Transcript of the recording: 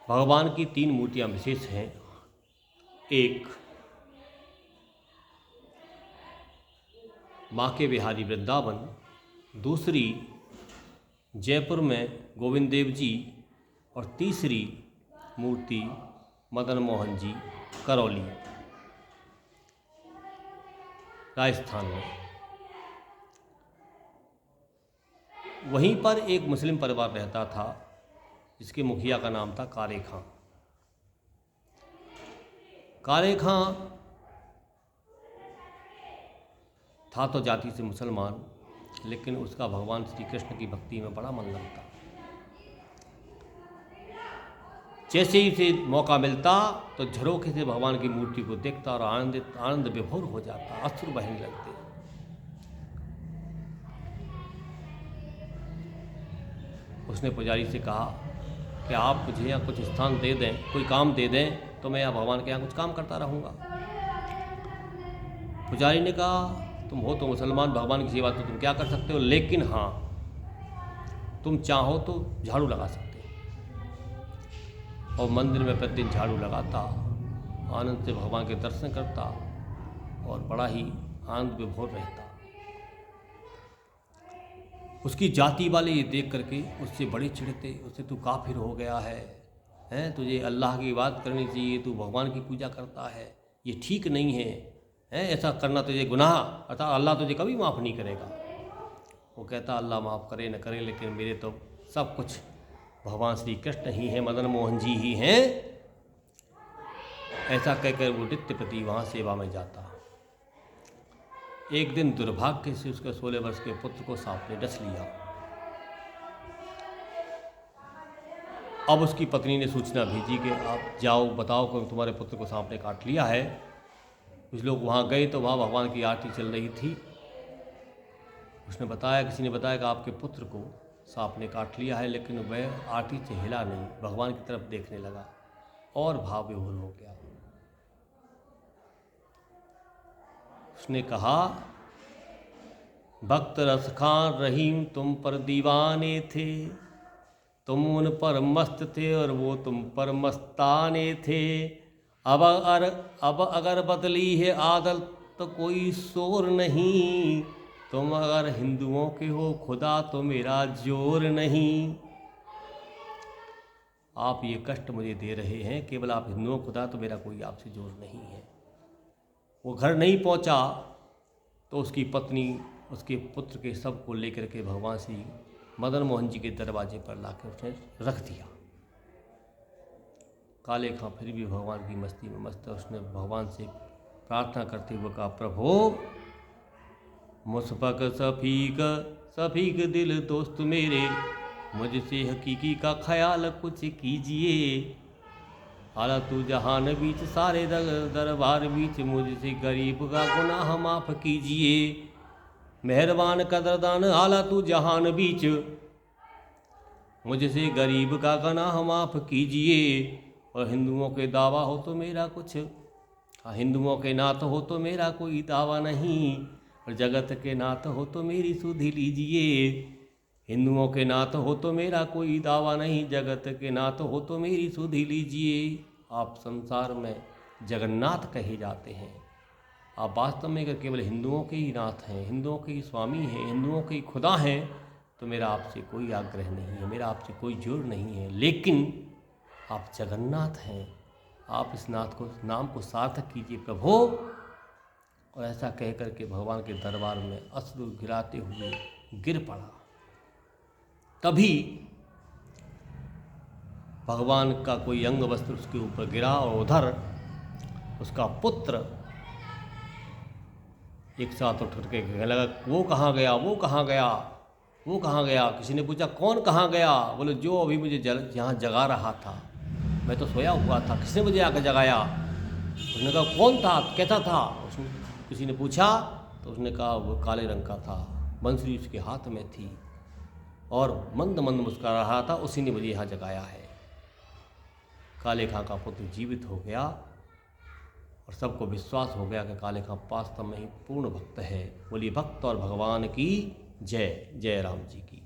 भगवान की 3 मूर्तियाँ विशेष हैं। एक माँ के बिहारी वृंदावन, दूसरी जयपुर में गोविंद देव जी और तीसरी मूर्ति मदन मोहन जी करौली राजस्थान में। वहीं पर एक मुस्लिम परिवार रहता था जिसके मुखिया का नाम था काले खां। काले खां था तो जाति से मुसलमान, लेकिन उसका भगवान श्री कृष्ण की भक्ति में बड़ा मन लगता। जैसे ही उसे मौका मिलता तो झरोखे से भगवान की मूर्ति को देखता और आनंद विभोर हो जाता, अश्रु बहने लगते। उसने पुजारी से कहा कि आप मुझे यहाँ कुछ स्थान दे दें, कोई काम दे दें, तो मैं यहाँ भगवान के यहाँ कुछ काम करता रहूँगा। पुजारी ने कहा, तुम हो तो मुसलमान, भगवान की सेवा तो तुम क्या कर सकते हो, लेकिन हाँ तुम चाहो तो झाड़ू लगा सकते हो। और मंदिर में प्रतिदिन झाड़ू लगाता, आनंद से भगवान के दर्शन करता और बड़ा ही आनंद विभोर रहता। उसकी जाति वाले ये देख करके उससे बड़े चिढ़ते, उससे तू काफिर हो गया है, तुझे अल्लाह की बात करनी चाहिए, तू भगवान की पूजा करता है, ये ठीक नहीं है, ऐसा करना तुझे गुनाह, अर्थात अल्लाह तुझे कभी माफ़ नहीं करेगा। वो कहता अल्लाह माफ़ करे न करे, लेकिन मेरे तो सब कुछ भगवान श्री कृष्ण ही हैं, मदन मोहन जी ही हैं। ऐसा कहकर वो नित्य प्रति वहाँ सेवा में जाता। एक दिन दुर्भाग्य से उसके 16 वर्ष के पुत्र को सांप ने डस लिया। अब उसकी पत्नी ने सूचना भेजी कि आप जाओ बताओ कि तुम्हारे पुत्र को सांप ने काट लिया है। कुछ लोग वहाँ गए तो वहाँ भगवान की आरती चल रही थी। उसने बताया, किसी ने बताया कि आपके पुत्र को सांप ने काट लिया है, लेकिन वह आरती से हिला नहीं, भगवान की तरफ देखने लगा और भाव विभोर हो गया। उसने कहा, भक्त रस खान रहीम तुम पर दीवाने थे, तुम उन पर मस्त थे और वो तुम पर मस्ताने थे। अब अगर बदली है आदत तो कोई शोर नहीं, तुम अगर हिंदुओं के हो खुदा तो मेरा जोर नहीं। आप ये कष्ट मुझे दे रहे हैं, केवल आप हिंदुओं खुदा तो मेरा कोई आपसे जोर नहीं है। वो घर नहीं पहुंचा तो उसकी पत्नी उसके पुत्र के शव को लेकर के भगवान श्री मदन मोहन जी के दरवाजे पर लाकर उसने रख दिया। काले खां फिर भी भगवान की मस्ती में मस्त है। उसने भगवान से प्रार्थना करते हुए कहा, प्रभु मुसफक सफीक दिल दोस्त मेरे, मुझसे हकीकी का ख्याल कुछ कीजिए। आला तू जहान बीच सारे दरबार बीच, मुझसे गरीब का गुनाह माफ़ कीजिए। मेहरबान कदरदान आला तू जहान बीच, मुझसे गरीब का गुनाह माफ़ कीजिए। और हिंदुओं के दावा हो तो मेरा कुछ, हिंदुओं के नात हो तो मेरा कोई दावा नहीं, और जगत के नात हो तो मेरी सुधि लीजिए। हिंदुओं के नात हो तो मेरा कोई दावा नहीं, जगत के नात हो तो मेरी सुधि लीजिए। आप संसार में जगन्नाथ कहे जाते हैं, आप वास्तव में अगर केवल हिंदुओं के ही नाथ हैं, हिंदुओं के ही स्वामी हैं, हिंदुओं के ही खुदा हैं, तो मेरा आपसे कोई आग्रह नहीं है, मेरा आपसे कोई जोर नहीं है। लेकिन आप जगन्नाथ हैं, आप इस नाम को सार्थक कीजिए प्रभु। और ऐसा कह कर के भगवान के दरबार में अश्रु गिराते हुए गिर पड़ा। तभी भगवान का कोई अंग वस्त्र उसके ऊपर गिरा और उधर उसका पुत्र एक साथ उठ के कहने लगा, वो कहाँ गया, वो कहाँ गया, वो कहाँ गया। किसी ने पूछा, कौन कहाँ गया? बोले, जो अभी मुझे यहाँ जगा रहा था, मैं तो सोया हुआ था, किसने मुझे आकर जगाया? उसने कहा, कौन था, कैसा था? किसी ने पूछा तो उसने कहा, वो काले रंग का था, बंसुरी उसके हाथ में थी और मंद मंद मुस्कुरा रहा था, उसी ने मुझे यहाँ जगाया है। काले खां का पुत्र जीवित हो गया और सबको विश्वास हो गया कि काले खां वास्तव में ही पूर्ण भक्त है। बोलिए भक्त और भगवान की जय। जय राम जी की।